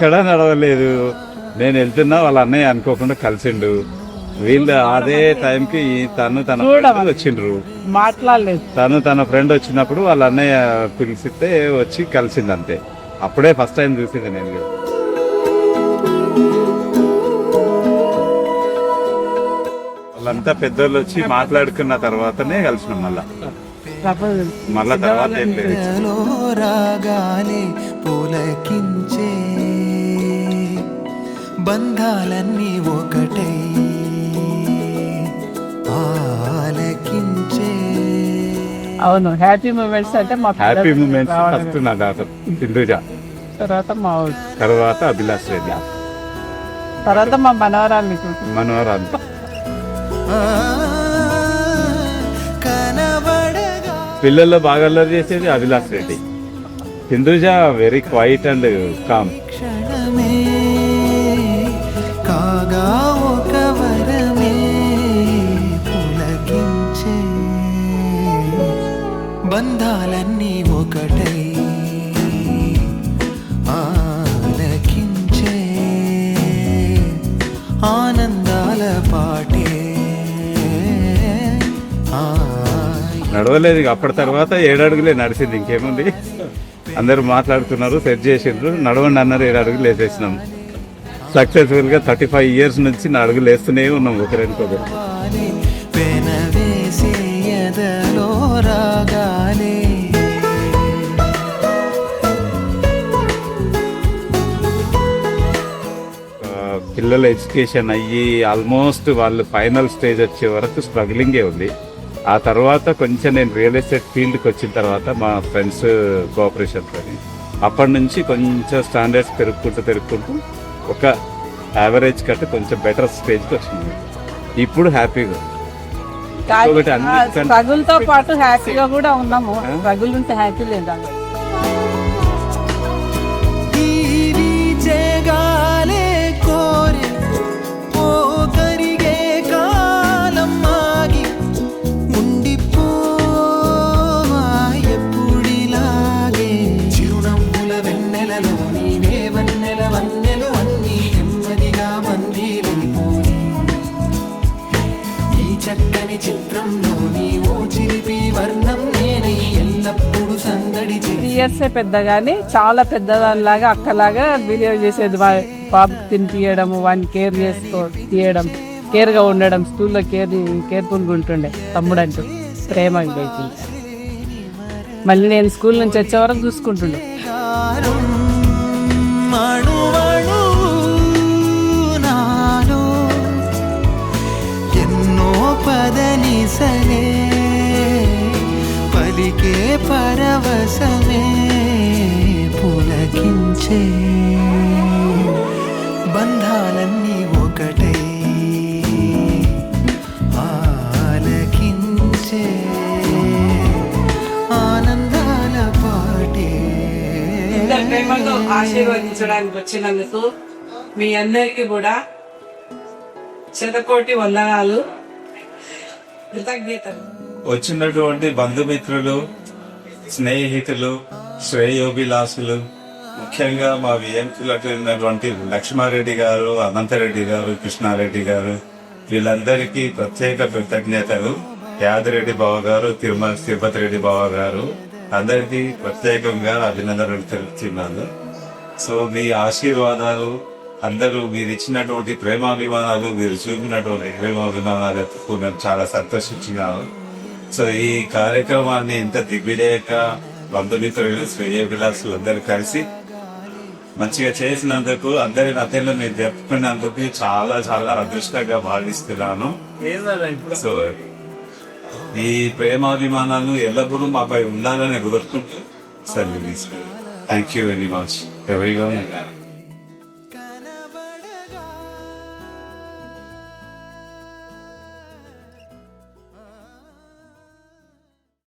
ఎక్కడా నడవలేదు. నేను వెళ్తున్నా, వాళ్ళ అన్నయ్య అనుకోకుండా కలిసిండు. వీళ్ళు అదే టైంకి తను తన ఫ్రెండ్ వచ్చిండ్రు, మాట్లాడలేదు. తన ఫ్రెండ్ వచ్చినప్పుడు వాళ్ళ అన్నయ్య పిలిచితే వచ్చి కలిసింది అంతే. అప్పుడే ఫస్ట్ టైం చూసింది నేను. వాళ్ళంతా పెద్దోళ్ళు వచ్చి మాట్లాడుకున్న తర్వాతనే కలిసినాం. మళ్ళా తర్వాత ఏం లేదు. బంధాలన్నీ ఒకటై ఆలకించే. అవును, హ్యాపీ మూమెంట్స్ అంటే మా హ్యాపీ మూమెంట్స్ ఫస్ట్ నా డాటర్ సింధుజ, తర్వాత మా తర్వాత అభిలాష్ రెడ్డి, తర్వాత మా మనవరాలు. పిల్లల్లో బాగా అల్లరి చేసేది Abhilash Reddy. Sindhuja very quiet and calm. కాగా ఒక వరమే పులకించే, బంధాలన్నీ ఒకటై ఆలకించే, ఆనందాల పాటే. నడవలేదు అప్పటి తర్వాత 7 అడుగులే నడిచింది. ఇంకేముంది, అందరూ మాట్లాడుతున్నారు, సెట్ చేసిండ్రు, నడవండి అన్నారు. 7 అడుగులు వేసేసినాం. సక్సెస్ఫుల్ గా 35 years నుంచి నా అడుగులు వేస్తూనే ఉన్నాం ఒకరికొకరు. పిల్లల ఎడ్యుకేషన్ అయ్యి ఆల్మోస్ట్ వాళ్ళు ఫైనల్ స్టేజ్ వచ్చే వరకు స్ట్రగ్లింగే ఉంది. ఆ తర్వాత కొంచెం నేను రియల్ ఎస్టేట్ ఫీల్డ్కి వచ్చిన తర్వాత మా ఫ్రెండ్స్ కోఆపరేషన్ అని అప్పటి నుంచి కొంచెం స్టాండర్డ్స్ పెరుగుకుంటూ ఒక యావరేజ్ కంటే కొంచెం బెటర్ స్టేజ్కి వచ్చింది. ఇప్పుడు హ్యాపీగా స్ట్రగుల్ తో పాటు హ్యాపీగా కూడా ఉన్నాము. స్ట్రగుల్ ఉంటే హ్యాపీ లేదా? ఇయర్సే పెద్దగాని చాలా పెద్దదానిలాగా అక్కలాగా బిహేవ్ చేసేది. బాబుకి తినిపియడము, వాడిని కేర్ తీయడం, కేర్గా ఉండడం, స్కూల్లో కేర్ఫుల్గా ఉంటుండే. తమ్ముడు అంటూ ప్రేమగా చేసి మళ్ళీ నేను స్కూల్ నుంచి వచ్చే వరకు చూసుకుంటుండే. పదనిసలే పలికే పరవశమే పులకించే, బంధాలన్నీ ఒకటై ఆలకించే, ఆనందాల పాటే. ఇంత ప్రేమతో ఆశీర్వదించడానికి వచ్చినందుకు మీ అందరికీ కూడా శతకోటి వందనాలు, కృతజ్ఞతలు. వచ్చినటువంటి బంధుమిత్రులు, స్నేహితులు, శ్రేయోభిలాసులు, ముఖ్యంగా మా విఎంపీలకు ఉన్నటువంటి లక్ష్మారెడ్డి గారు, అనంతరెడ్డి గారు, కృష్ణారెడ్డి గారు, వీళ్ళందరికీ ప్రత్యేక కృతజ్ఞతలు. యాదిరెడ్డి బావ గారు, తిరుపతి రెడ్డి బావ గారు, అందరికీ ప్రత్యేకంగా అభినందనలు తెలుపుతున్నాను. సో మీ ఆశీర్వాదాలు, అందరూ మీరు ఇచ్చినటువంటి ప్రేమాభిమానాలు, మీరు చూపినటువంటి ప్రేమాభిమానాలకు మేము చాలా సంతోషించినాము. సో ఈ కార్యక్రమాన్ని ఇంత దిగ్విజయంగా బంధుమిత్రులు, శ్రేయోభిలాసులు అందరూ కలిసి మంచిగా చేసినందుకు, అందరి నతేలో నేను చెప్పుకున్నందుకు చాలా చాలా అదృష్టంగా భావిస్తున్నాను. సో ఈ ప్రేమాభిమానాలు ఎల్లప్పుడూ మాపై ఉండాలని కోరుకుంటూ సెలవు తీసుకుంటాను. Thank you very much everyone.